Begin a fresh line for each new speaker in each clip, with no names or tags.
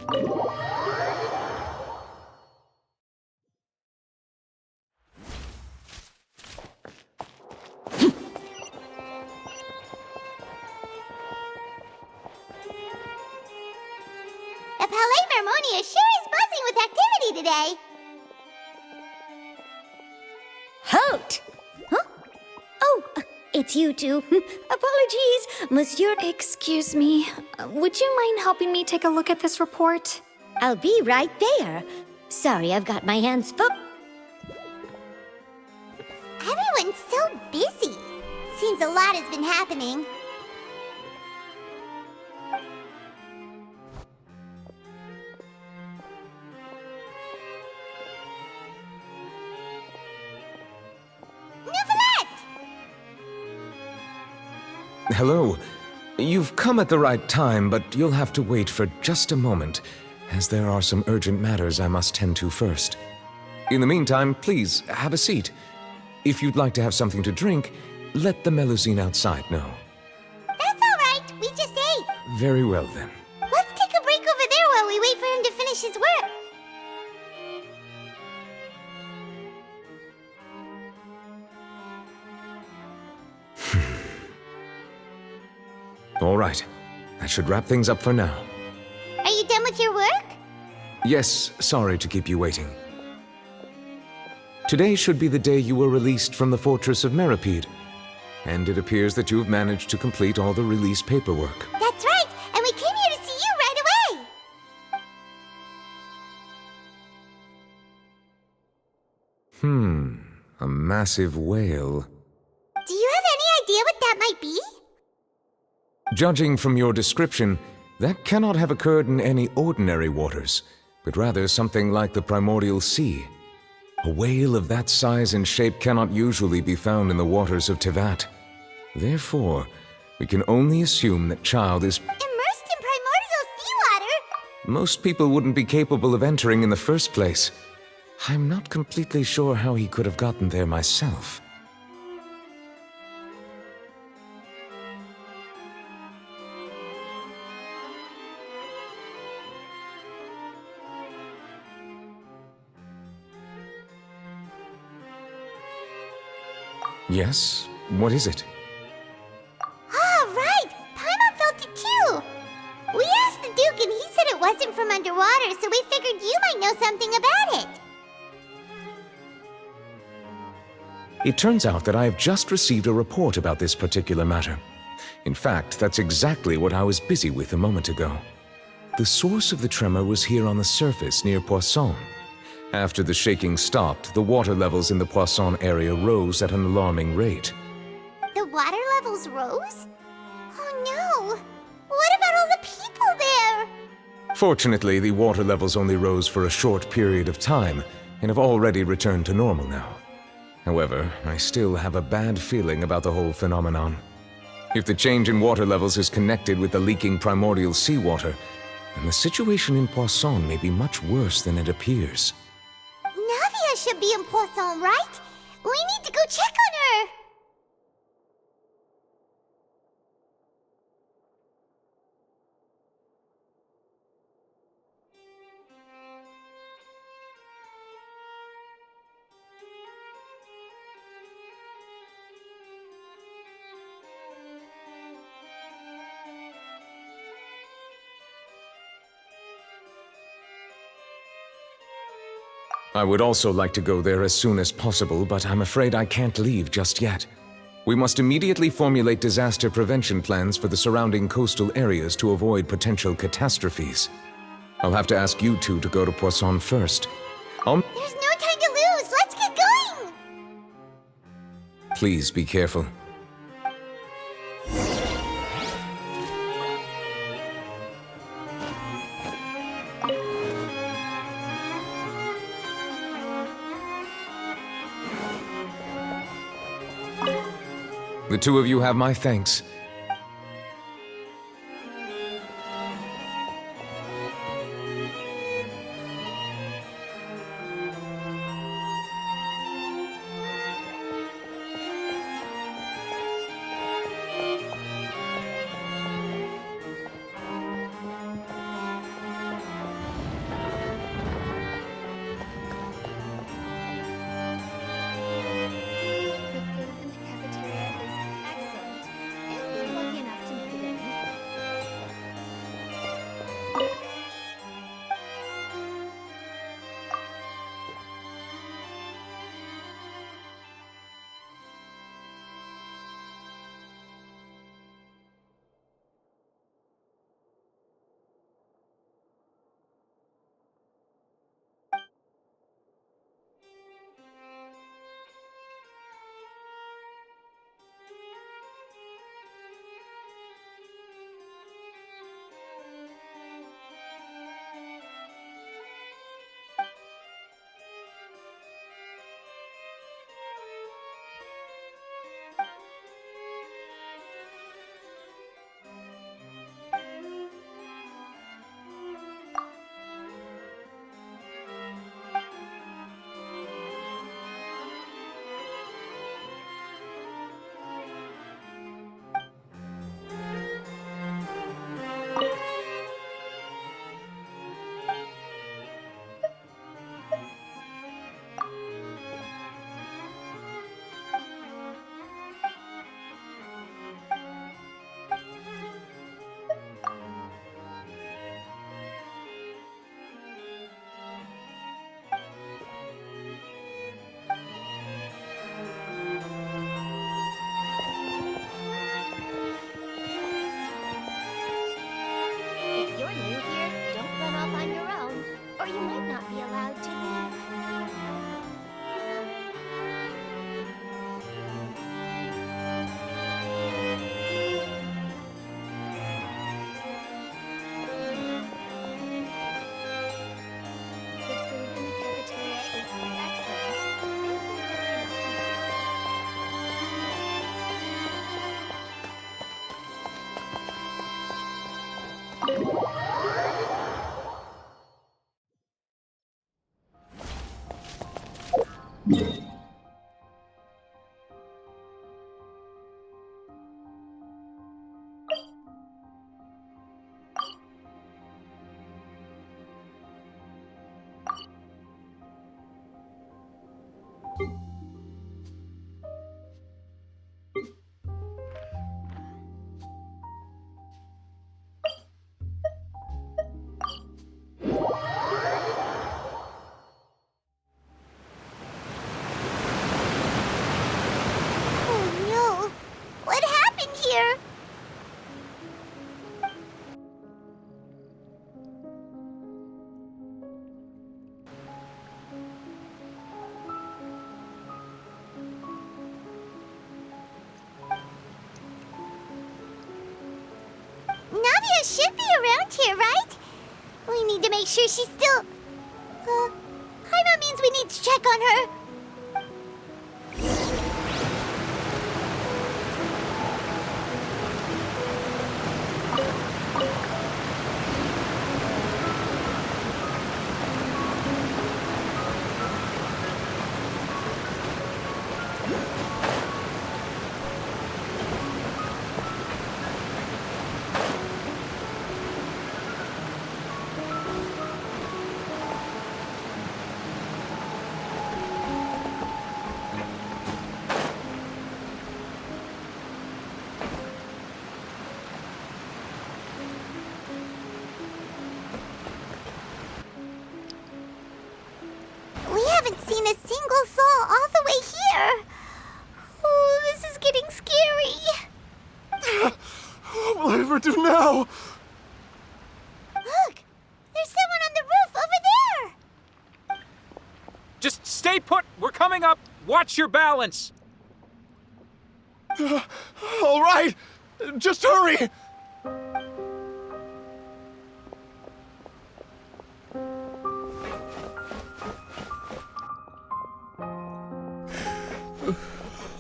The Palais Mermonia sure is buzzing with activity today.
Halt! Huh? Oh, it's you two. Apologies, Monsieur.
Excuse me, would you mind helping me take a look at this report?
I'll be right there. Sorry, I've got my hands full.
Everyone's so busy. Seems a lot has been happening.
Hello. You've come at the right time, but you'll have to wait for just a moment, as there are some urgent matters I must tend to first. In the meantime, please, have a seat. If you'd like to have something to drink, let the Melusine outside know.
That's all right. We just ate.
Very well, then.
Let's take a break over there while we wait for him to finish his work.
All right. That should wrap things up for now.
Are you done with your work?
Yes, sorry to keep you waiting. Today should be the day you were released from the Fortress of Meripede, and it appears that you've managed to complete all the release paperwork.
That's right, and we came here to see you right away.
A massive whale.
Do you have any idea what that might be?
Judging from your description, that cannot have occurred in any ordinary waters, but rather something like the primordial sea. A whale of that size and shape cannot usually be found in the waters of Teyvat. Therefore, we can only assume that child is
Immersed in primordial seawater?
most people wouldn't be capable of entering in the first place. I'm not completely sure how he could have gotten there myself. Yes? What is it?
Ah, right! Paimon felt it too! We asked the Duke and he said it wasn't from underwater, so we figured you might know something about it.
It turns out that I have just received a report about this particular matter. In fact, that's exactly what I was busy with a moment ago. The source of the tremor was here on the surface near Poisson. After the shaking stopped, the water levels in the Poisson area rose at an alarming rate.
The water levels rose? Oh no! What about all the people there?
Fortunately, the water levels only rose for a short period of time and have already returned to normal now. However, I still have a bad feeling about the whole phenomenon. If the change in water levels is connected with the leaking primordial seawater, then the situation in Poisson may be much worse than it appears.
Navia should be in Poisson, right? We need to go check on her!
I would also like to go there as soon as possible, but I'm afraid I can't leave just yet. We must immediately formulate disaster prevention plans for the surrounding coastal areas to avoid potential catastrophes. I'll have to ask you two to go to Poisson first.
There's no time to lose! Let's get going!
Please be careful. The two of you have my thanks.
sure she's still... Paimon means we need to check on her. We haven't seen a single soul all the way here. Oh, this is getting scary.
What will I ever do now?
Look, there's someone on the roof over there.
Just stay put. We're coming up. Watch your balance.
All right, just hurry.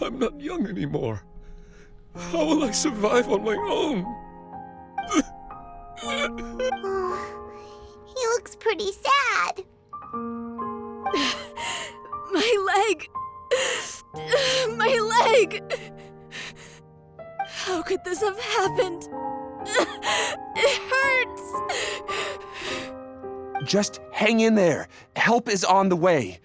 I'm not young anymore. How will I survive on my own?
He looks pretty sad.
My leg! My leg! How could this have happened? It hurts!
Just hang in there. Help is on the way.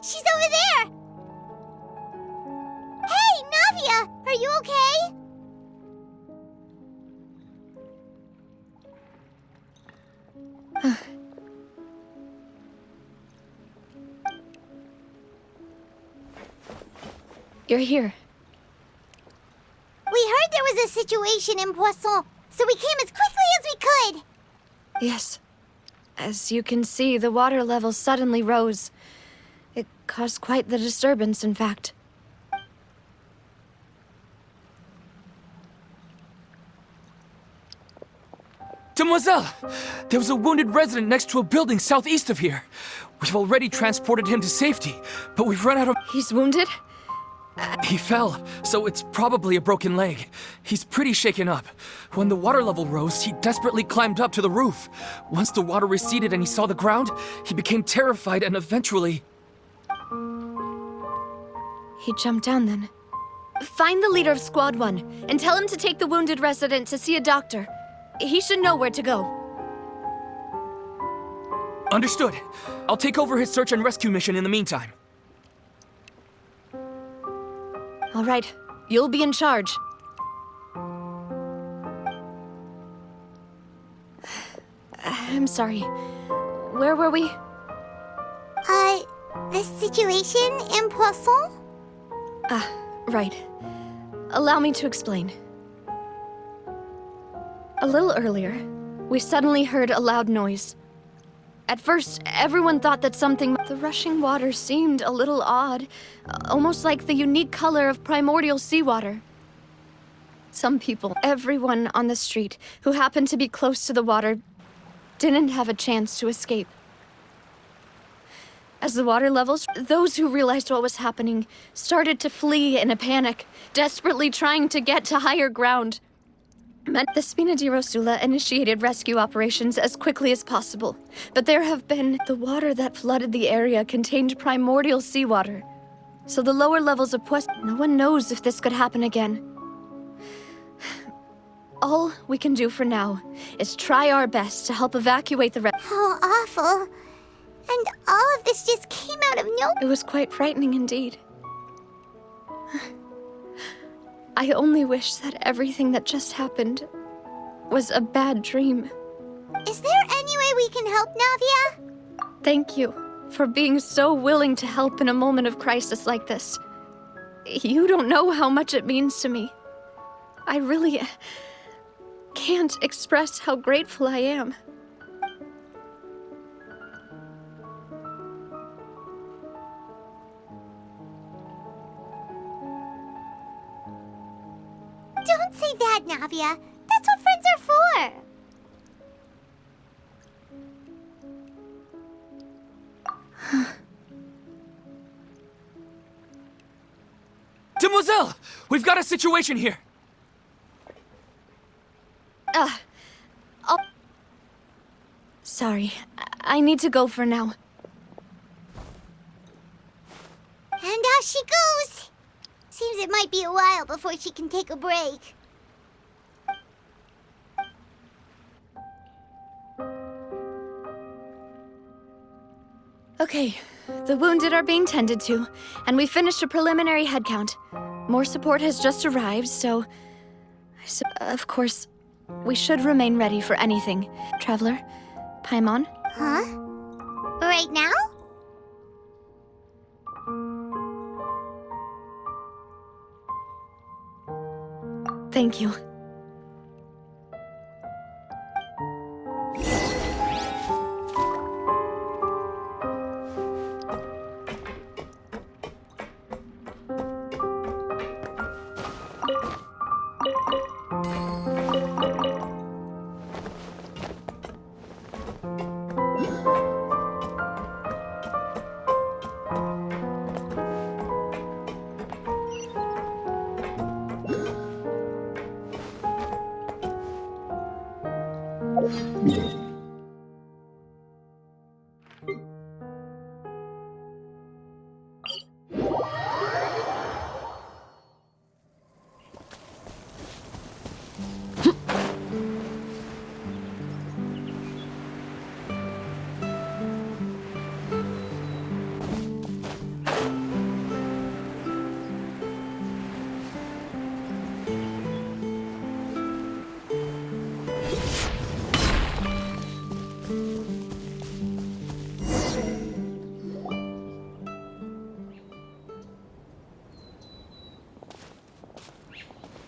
She's over there! Hey, Navia! Are you okay?
You're here.
We heard there was a situation in Poisson, so we came as quickly as we could!
Yes. As you can see, the water level suddenly rose. It caused quite the disturbance, in fact.
Demoiselle! There was a wounded resident next to a building southeast of here. We've already transported him to safety, but we've run out of...
He's wounded?
He fell, so it's probably a broken leg. He's pretty shaken up. When the water level rose, he desperately climbed up to the roof. Once the water receded and he saw the ground, he became terrified and eventually...
He jumped down then. Find the leader of Squad 1 and tell him to take the wounded resident to see a doctor. He should know where to go.
Understood. I'll take over his search and rescue mission in the meantime.
All right, you'll be in charge. I'm sorry. Where were we?
The situation in Poisson?
Ah, right. Allow me to explain. A little earlier, we suddenly heard a loud noise. At first, everyone thought that something... The rushing water seemed a little odd, almost like the unique color of primordial seawater. Some people, everyone on the street who happened to be close to the water, didn't have a chance to escape. As the water levels, those who realized what was happening started to flee in a panic, desperately trying to get to higher ground. The Spina di Rosula initiated rescue operations as quickly as possible, but there have been... The water that flooded the area contained primordial seawater, so the lower levels of Poisson... No one knows if this could happen again. All we can do for now is try our best to help evacuate the
How awful. And all of this just came out of nowhere.
It was quite frightening indeed. I only wish that everything that just happened was a bad dream.
Is there any way we can help, Navia?
Thank you for being so willing to help in a moment of crisis like this. You don't know how much it means to me. I really can't express how grateful I am.
Don't say that, Navia. That's what friends are for.
Demoiselle! We've got a situation here!
Sorry, I need to go for now.
And off she goes. Seems it might be a while before she can take a break.
Okay, the wounded are being tended to, and we finished a preliminary head count. More support has just arrived, so... of course, we should remain ready for anything. Traveler, Paimon?
Huh? Right now?
Thank you.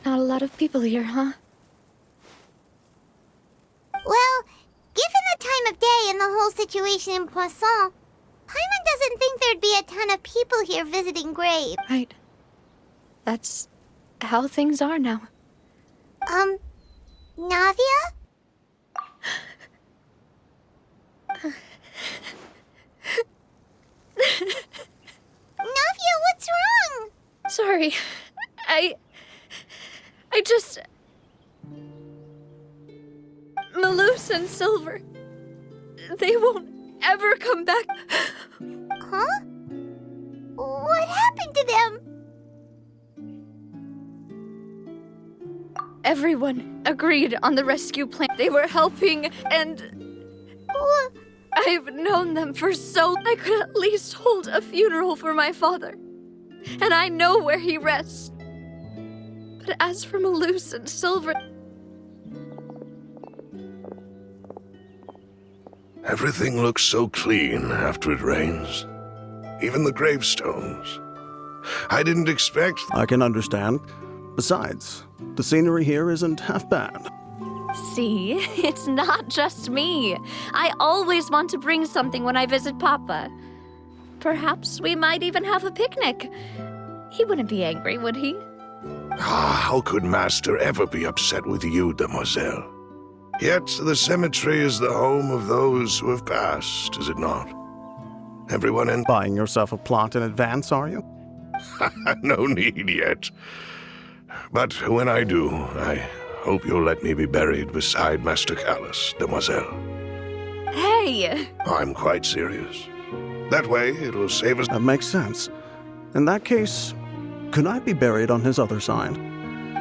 Not a lot of people here, huh?
Well, given the time of day and the whole situation in Poisson, Paimon doesn't think there'd be a ton of people here visiting graves.
Right. That's how things are now.
Navia? Navia, what's wrong?
Sorry. I just... Malus and Silver... They won't ever come back.
Huh? What happened to them?
Everyone agreed on the rescue plan. They were helping, and... I've known them for so... I could at least hold a funeral for my father. And I know where he rests. But as for Malus and Silver...
Everything looks so clean after it rains.
even the gravestones. I didn't expect...
I can understand. Besides, the scenery here isn't half bad.
See, it's not just me. I always want to bring something when I visit Papa. Perhaps we might even have a picnic. He wouldn't be angry, would he?
How could Master ever be upset with you, demoiselle? Yet the cemetery is the home of those who have passed, is it not? Everyone in...
Buying yourself a plot in advance, are you?
No need yet. But when I do, I hope you'll let me be buried beside Master Callus, demoiselle.
Hey!
I'm quite serious. That way, it'll save us...
That makes sense. In that case, could I be buried on his other side?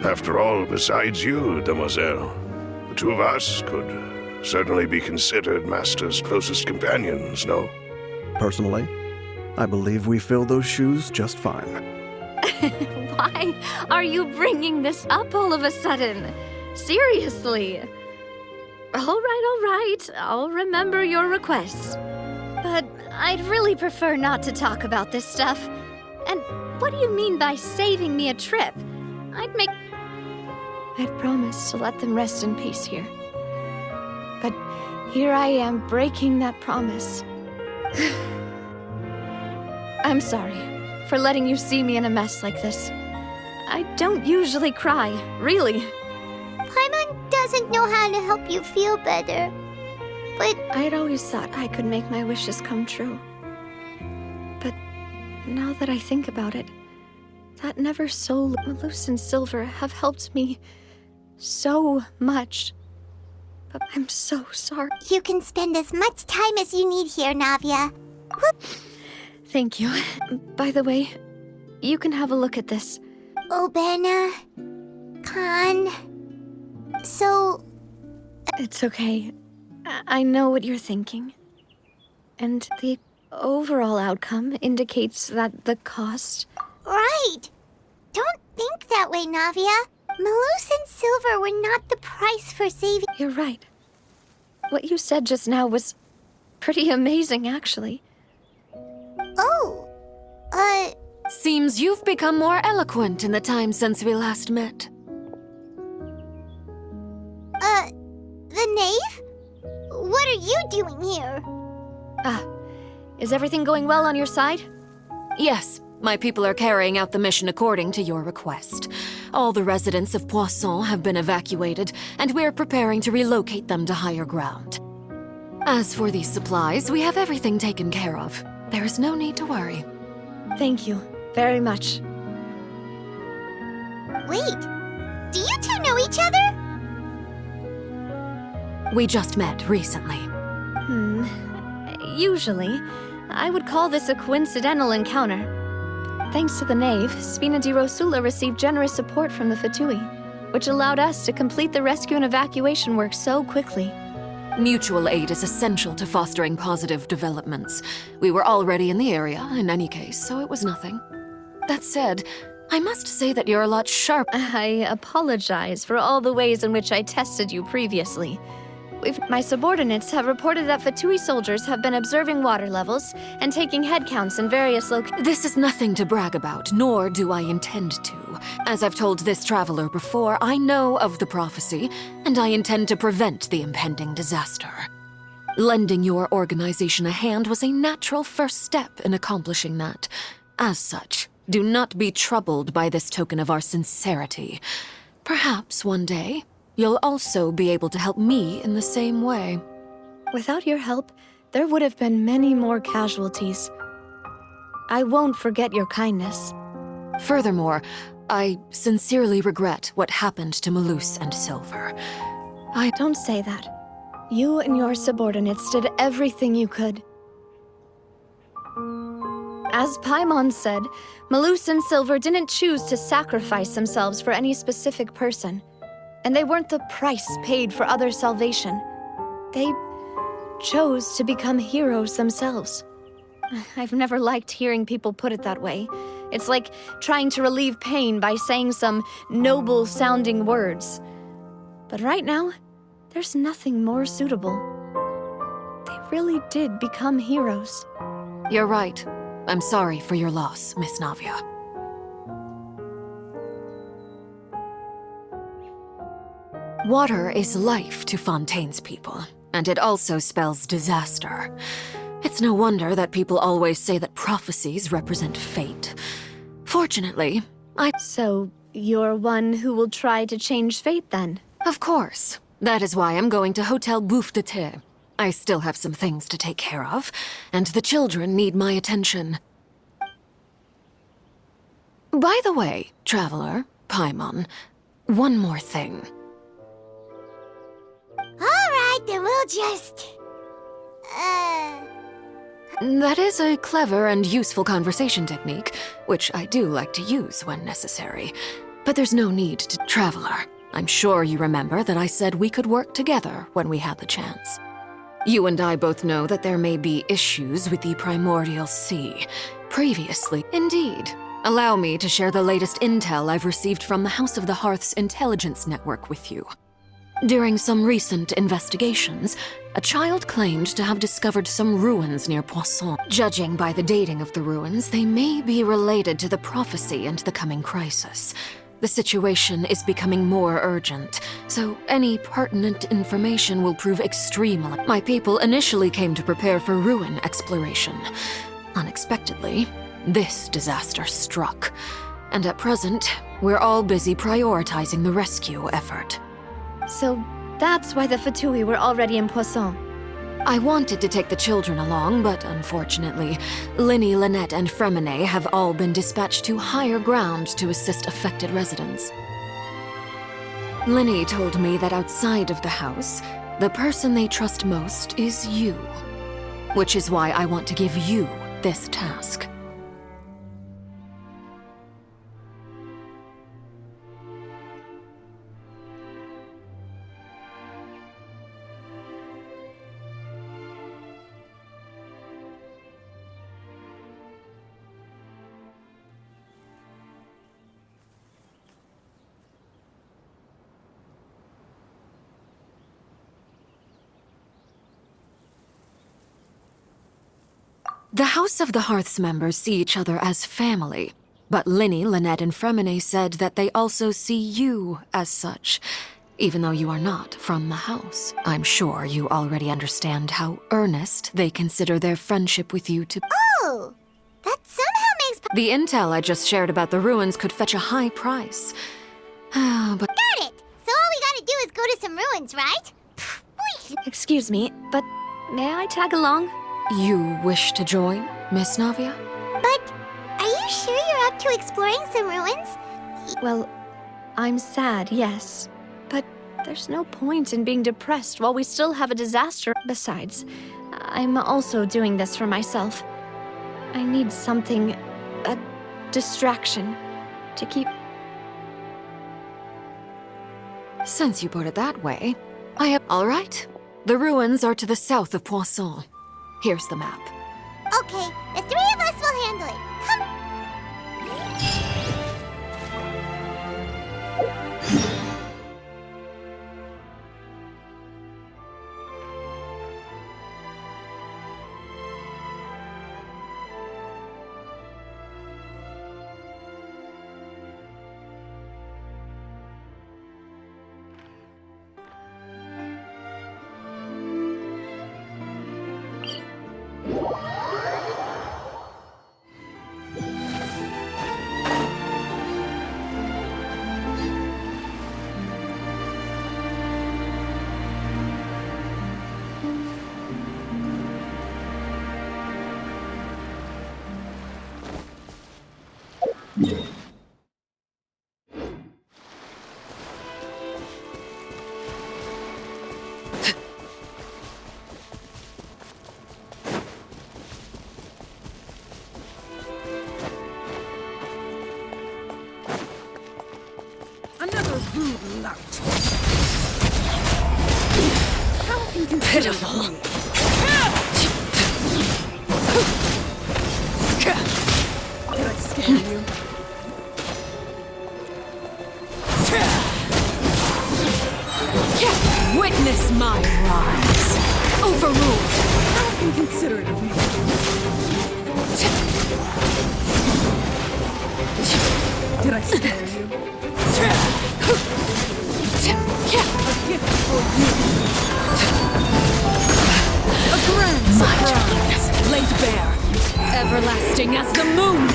After all, besides you, demoiselle, the two of us could certainly be considered Master's closest companions, no?
Personally, I believe we fill those shoes just fine.
Why are you bringing this up all of a sudden? Seriously. All right. I'll remember your requests.
But I'd really prefer not to talk about this stuff. And what do you mean by saving me a trip?
I'd promised to let them rest in peace here. But here I am breaking that promise. I'm sorry for letting you see me in a mess like this. I don't usually cry, really.
Paimon doesn't know how to help you feel better. But
I'd always thought I could make my wishes come true. But now that I think about it, that never soul, Malus and Silver have helped me so much. But I'm so sorry.
you can spend as much time as you need here, Navia.
Thank you. By the way, you can have a look at this.
Obena... Khan... So...
It's okay. I know what you're thinking. And the overall outcome indicates that the cost...
Right! Don't think that way, Navia. Malus and Silver were not the price for saving...
You're right. What you said just now was pretty amazing, actually.
Oh,
Seems you've become more eloquent in the time since we last met.
the knave? What are you doing here?
Is everything going well on your side?
Yes, my people are carrying out the mission according to your request. All the residents of Poisson have been evacuated, and we're preparing to relocate them to higher ground. As for these supplies, we have everything taken care of. There is no need to worry.
Thank you very much.
Wait, do you two know each other?
We just met recently.
Usually, I would call this a coincidental encounter. Thanks to the knave, Spina di Rosula received generous support from the Fatui, which allowed us to complete the rescue and evacuation work so quickly.
Mutual aid is essential to fostering positive developments. We were already in the area, in any case, so it was nothing. That said, I must say that you're a lot sharp.
I apologize for all the ways in which I tested you previously. My subordinates have reported that Fatui soldiers have been observing water levels and taking head counts in various locations.
This is nothing to brag about, nor do I intend to. As I've told this traveler before, I know of the prophecy, and I intend to prevent the impending disaster. Lending your organization a hand was a natural first step in accomplishing that. As such, do not be troubled by this token of our sincerity. Perhaps one day, you'll also be able to help me in the same way.
Without your help, there would have been many more casualties. I won't forget your kindness.
Furthermore, I sincerely regret what happened to Malus and Silver.
Don't say that. You and your subordinates did everything you could. As Paimon said, Malus and Silver didn't choose to sacrifice themselves for any specific person. And they weren't the price paid for other salvation. They chose to become heroes themselves. I've never liked hearing people put it that way. It's like trying to relieve pain by saying some noble-sounding words. But right now, there's nothing more suitable. They really did become heroes.
You're right. I'm sorry for your loss, Miss Navia. Water is life to Fontaine's people, and it also spells disaster. It's no wonder that people always say that prophecies represent fate. Fortunately,
So, you're one who will try to change fate then?
Of course. That is why I'm going to Hotel Bouffe de Thé. I still have some things to take care of, and the children need my attention. By the way, Traveler, Paimon, one more thing.
Alright, then we'll just...
That is a clever and useful conversation technique, which I do like to use when necessary. But there's no need to... Traveler, I'm sure you remember that I said we could work together when we had the chance. You and I both know that there may be issues with the Primordial Sea. Previously, indeed. Allow me to share the latest intel I've received from the House of the Hearth's intelligence network with you. During some recent investigations, a child claimed to have discovered some ruins near Poisson. Judging by the dating of the ruins, they may be related to the prophecy and the coming crisis. The situation is becoming more urgent, so any pertinent information will prove extremely... My people initially came to prepare for ruin exploration. Unexpectedly, this disaster struck, and at present, we're all busy prioritizing the rescue effort.
So, that's why the Fatui were already in Poisson.
I wanted to take the children along, but unfortunately, Linny, Lynette, and Fremine have all been dispatched to higher ground to assist affected residents. Linny told me that outside of the house, the person they trust most is you. Which is why I want to give you this task. The House of the Hearth's members see each other as family, but Linny, Lynette, and Fremine said that they also see you as such, even though you are not from the house. I'm sure you already understand how earnest they consider their friendship with you to...
Oh! That somehow makes...
The intel I just shared about the ruins could fetch a high price. But...
Got it! So all we gotta do is go to some ruins, right?
Excuse me, but may I tag along?
You wish to join, Miss Navia?
But are you sure you're up to exploring some ruins?
Well, I'm sad, yes. But there's no point in being depressed while we still have a disaster. Besides, I'm also doing this for myself. I need something, a distraction, to keep...
Since you put it that way, I have... All right. The ruins are to the south of Poisson. Here's the map.
Okay, the three of us will handle it. Come.
Another rude lout. How
Pitiful.
Did I scare you?
Witness my rise. Overruled.
How inconsiderate of me.
laid bare, everlasting as the moon!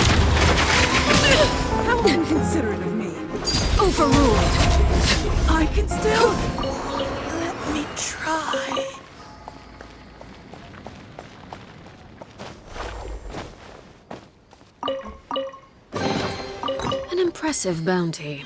How inconsiderate of me.
Overruled!
I can still... Let me try.
An impressive bounty.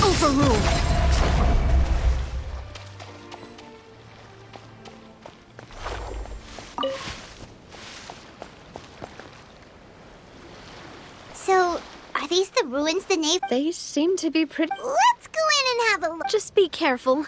Overruled.
So, are these the ruins the neighbor?
They seem to be pretty.
Let's go in and have a look.
Just be careful.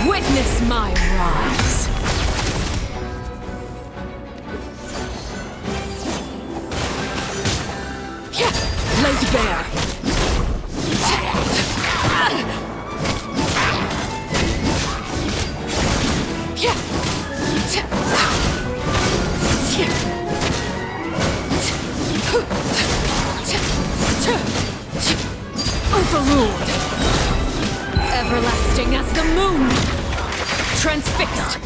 Witness my rise. Laid bare. Overruled. Everlasting as the moon. Transfixed.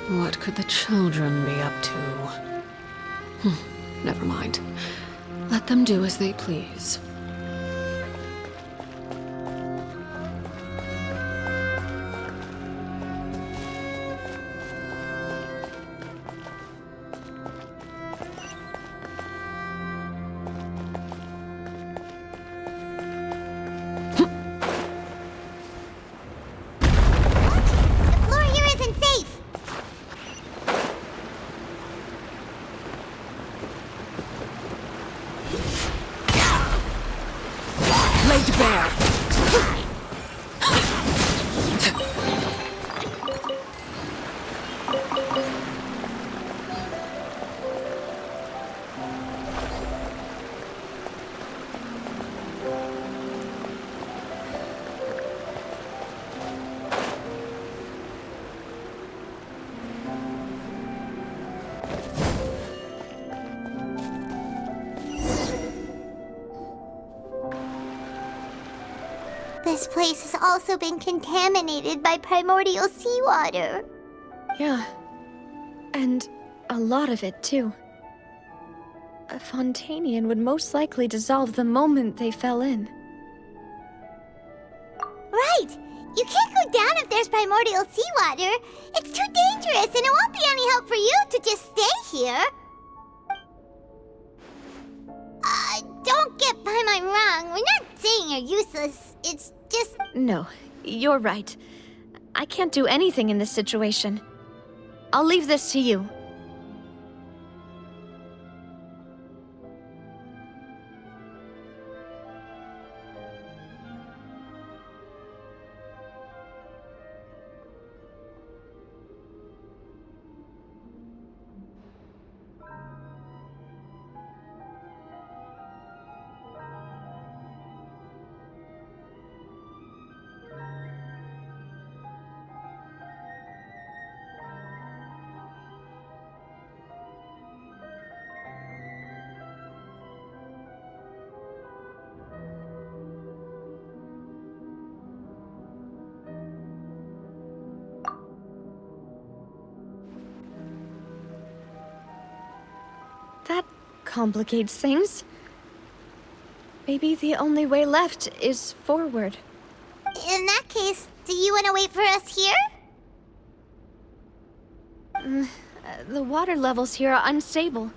What could the children be up to? Never mind. Let them do as they please.
This place has also been contaminated by primordial seawater.
Yeah. And a lot of it, too. A Fontanian would most likely dissolve the moment they fell in.
Right! You can't go down if there's primordial seawater. It's too dangerous, and it won't be any help for you to just stay here. Don't get Paimon wrong. We're not saying you're useless. It's just...
No, you're right. I can't do anything in this situation. I'll leave this to you. That complicates things. Maybe the only way left is forward.
In that case, do you want to wait for us here?
The water levels here are unstable,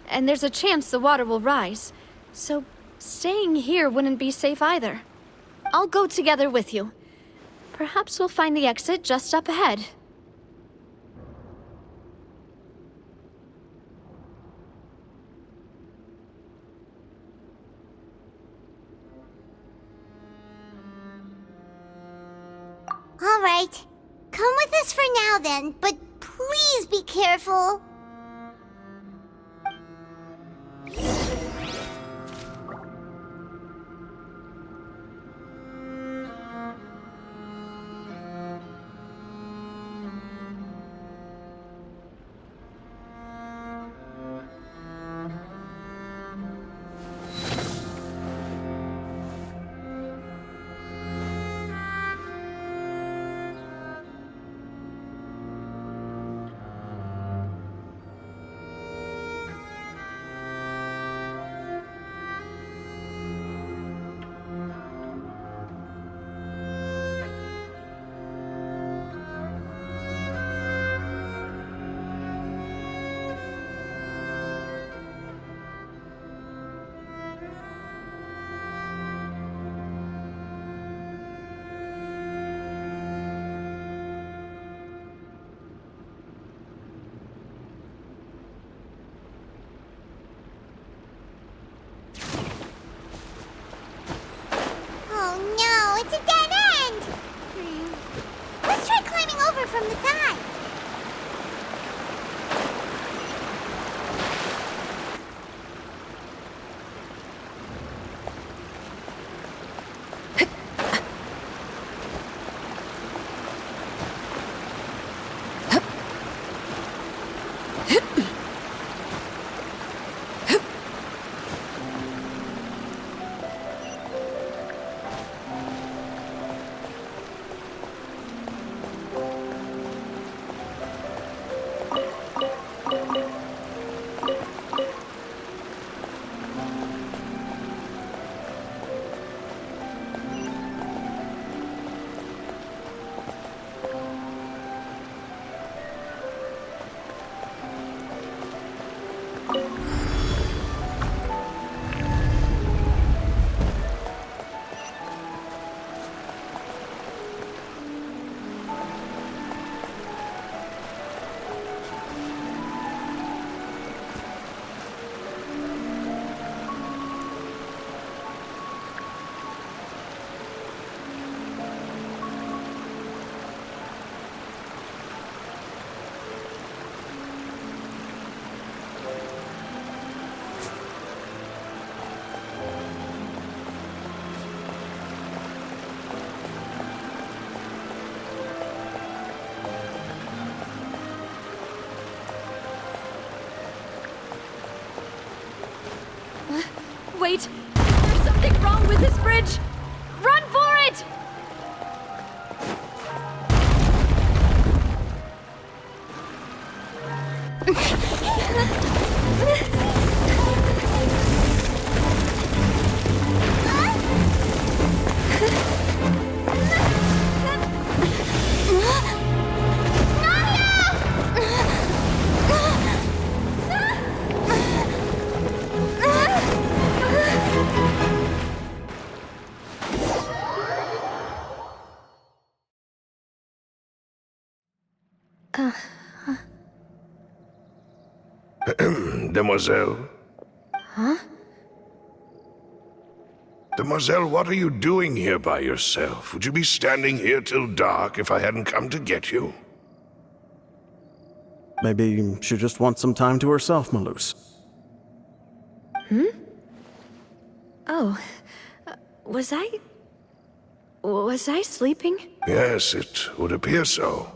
and there's a chance the water will rise. So, staying here wouldn't be safe either. I'll go together with you. Perhaps we'll find the exit just up ahead.
All right. Come with us for now then, but please be careful. From the side.
Wait! There's something wrong with this bridge! Run for it!
Demoiselle?
Huh?
Demoiselle, what are you doing here by yourself? Would you be standing here till dark if I hadn't come to get you?
Maybe she just wants some time to herself, Malus.
Oh, was I sleeping?
Yes, it would appear so.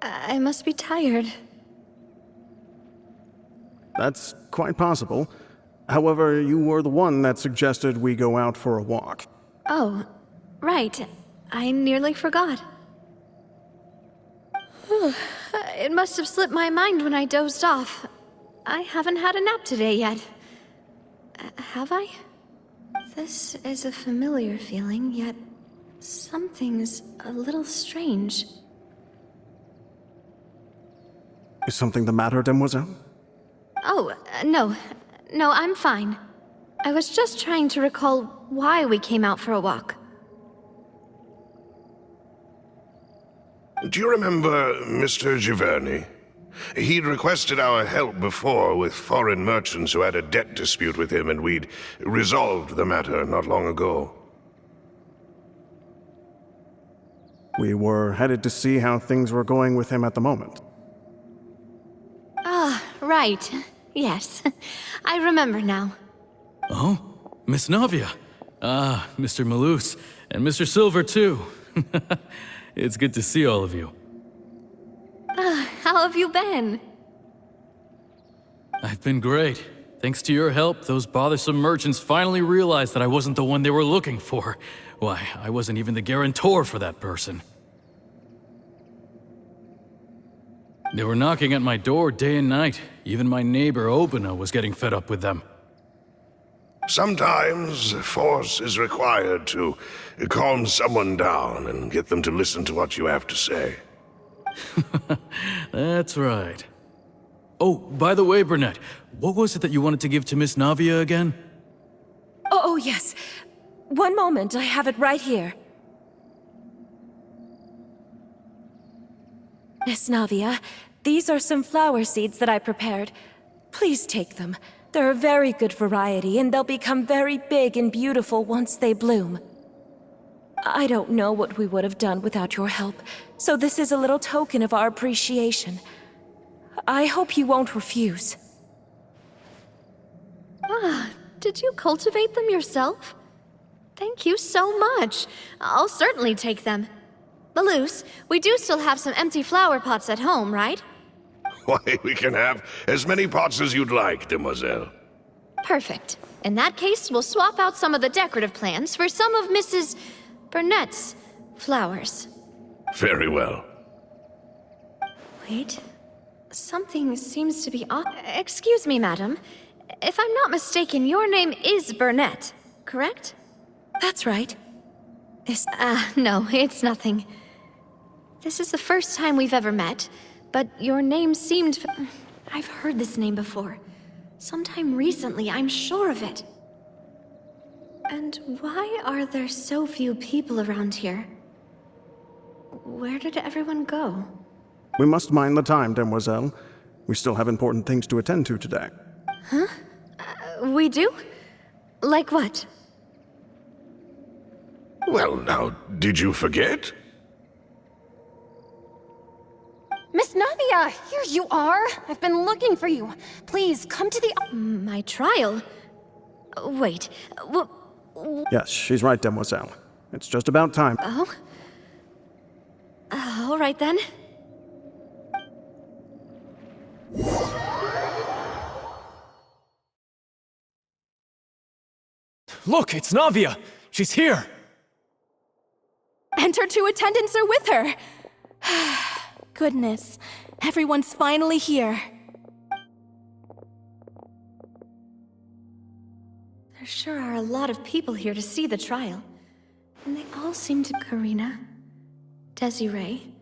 I must be tired.
That's quite possible. However, you were the one that suggested we go out for a walk.
Oh, right. I nearly forgot. It must have slipped my mind when I dozed off. I haven't had a nap today yet. Have I? This is a familiar feeling, yet something's a little strange.
Is something the matter, Demoiselle?
Oh, no. No, I'm fine. I was just trying to recall why we came out for a walk.
Do you remember Mr. Giverny? He'd requested our help before with foreign merchants who had a debt dispute with him, and we'd resolved the matter not long ago.
We were headed to see how things were going with him at the moment.
Ah, right. Yes. I remember now.
Oh, Miss Navia. Ah, Mr. Malus, and Mr. Silver, too. It's good to see all of you.
How have you been?
I've been great. Thanks to your help, those bothersome merchants finally realized that I wasn't the one they were looking for. Why, I wasn't even the guarantor for that person. They were knocking at my door day and night. Even my neighbor, Obina, was getting fed up with them.
Sometimes force is required to calm someone down and get them to listen to what you have to say.
That's right. Oh, by the way, Burnett, what was it that you wanted to give to Miss Navia again?
Oh, yes. One moment, I have it right here. Miss Navia, these are some flower seeds that I prepared. Please take them. They're a very good variety, and they'll become very big and beautiful once they bloom. I don't know what we would have done without your help, so this is a little token of our appreciation. I hope you won't refuse.
Ah, did you cultivate them yourself? Thank you so much. I'll certainly take them. Malus, we do still have some empty flower pots at home, right?
Why, we can have as many pots as you'd like, Demoiselle.
Perfect. In that case, we'll swap out some of the decorative plants for some of Mrs. Burnett's flowers.
Very well.
Wait. Something seems to be off. Excuse me, madam. If I'm not mistaken, your name is Burnett, correct?
That's right.
No, it's nothing. This is the first time we've ever met, but your name seemed... I've heard this name before. Sometime recently, I'm sure of it. And why are there so few people around here? Where did everyone go?
We must mind the time, Demoiselle. We still have important things to attend to today.
Huh? We do? Like what?
Well, now, did you forget?
Miss Navia, here you are. I've been looking for you. Please, come to the...
My trial? Wait,
Yes, she's right, Demoiselle. It's just about time.
Oh? All right then.
Look, it's Navia! She's here!
And her two attendants are with her. Goodness, everyone's finally here.
There sure are a lot of people here to see the trial. And they all seem to... Karina, Desiree,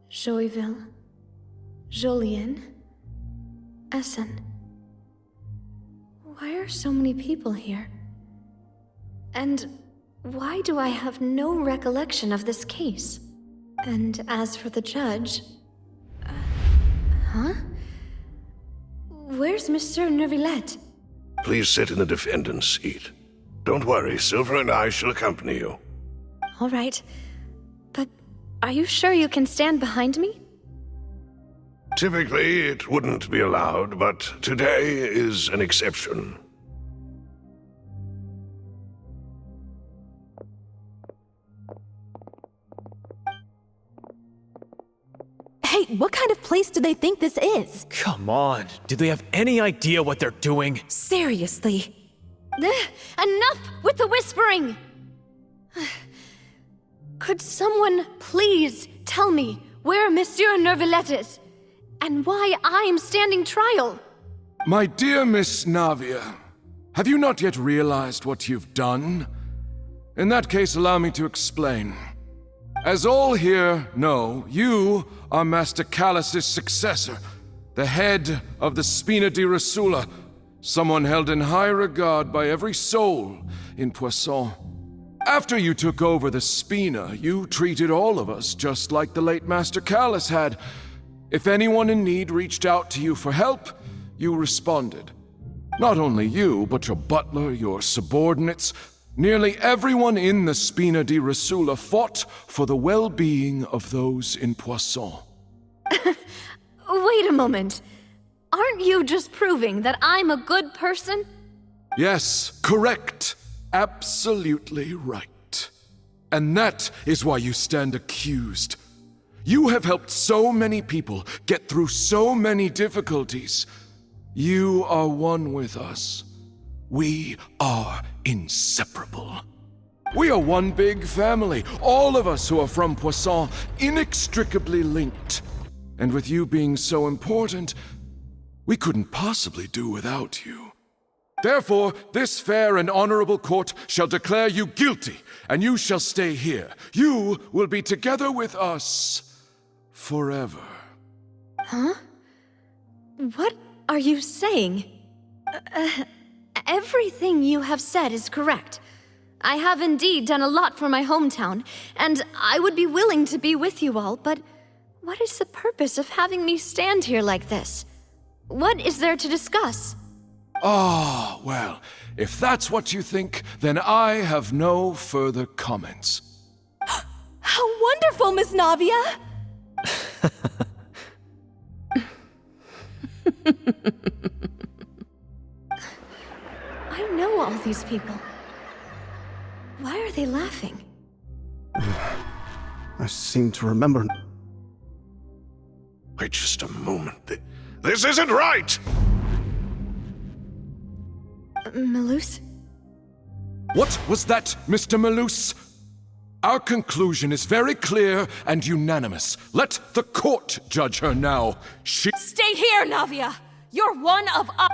Joyville, Jolien, Essen. Why are so many people here? And why do I have no recollection of this case? And as for the judge... huh? Where's Monsieur Neuvillette?
Please sit in the defendant's seat. Don't worry, Silver and I shall accompany you.
All right. But are you sure you can stand behind me?
Typically, it wouldn't be allowed, but today is an exception.
Hey, what kind of place do they think this is?
Come on, do they have any idea what they're doing?
Seriously.
Enough with the whispering! Could someone please tell me where Monsieur Neuvillette is? And why I'm standing trial?
My dear Miss Navia, have you not yet realized what you've done? In that case, allow me to explain. As all here know, you are Master Callus's successor, the head of the Spina di Rosula, someone held in high regard by every soul in Poisson. After you took over the Spina, you treated all of us just like the late Master Callus had. If anyone in need reached out to you for help, you responded. Not only you, but your butler, your subordinates, nearly everyone in the Spina di Rosula fought for the well-being of those in Poisson.
Wait a moment. Aren't you just proving that I'm a good person?
Yes, correct. Absolutely right. And that is why you stand accused. You have helped so many people get through so many difficulties. You are one with us. We are inseparable. We are one big family, all of us who are from Poisson, inextricably linked. And with you being so important, we couldn't possibly do without you. Therefore, this fair and honorable court shall declare you guilty, and you shall stay here. You will be together with us forever.
Huh? What are you saying? Everything you have said is correct. I have indeed done a lot for my hometown, and I would be willing to be with you all, but what is the purpose of having me stand here like this? What is there to discuss?
Ah, well, if that's what you think, then I have no further comments.
How wonderful, Miss Navia!
I know all these people. Why are they laughing?
I seem to remember...
Wait just a moment. This isn't right!
Malus?
What was that, Mr. Malus? Our conclusion is very clear and unanimous. Let the court judge her now.
Stay here, Navia! You're one of us!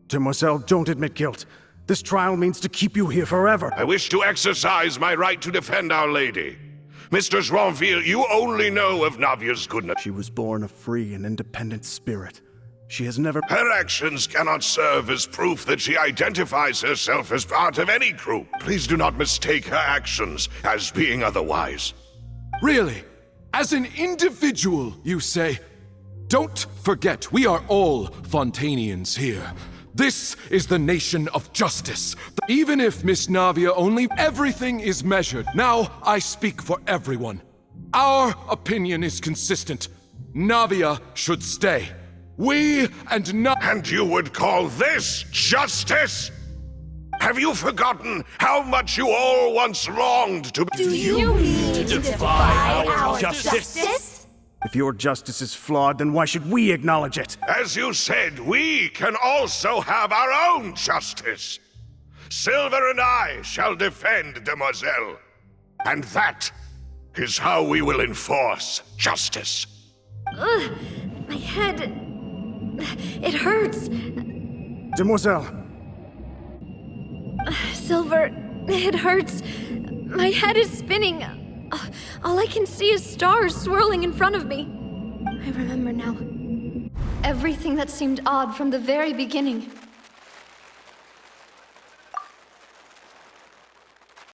Demoiselle, don't admit guilt. This trial means to keep you here forever.
I wish to exercise my right to defend Our Lady. Mr. Joinville, you only know of Navia's goodness.
She was born a free and independent spirit. She has never...
Her actions cannot serve as proof that she identifies herself as part of any group. Please do not mistake her actions as being otherwise.
Really? As an individual, you say? Don't forget, we are all Fontanians here. This is the nation of justice. Even if Miss Navia only... Everything is measured. Now I speak for everyone. Our opinion is consistent. Navia should stay. We and
And you would call this justice? Have you forgotten how much you all once longed to...
Do you mean to defy our justice?
If your justice is flawed, then why should we acknowledge it?
As you said, we can also have our own justice. Silver and I shall defend Demoiselle. And that is how we will enforce justice.
Ugh, my head... It hurts.
Demoiselle.
Silver, it hurts. My head is spinning. All I can see is stars swirling in front of me. I remember now. Everything that seemed odd from the very beginning.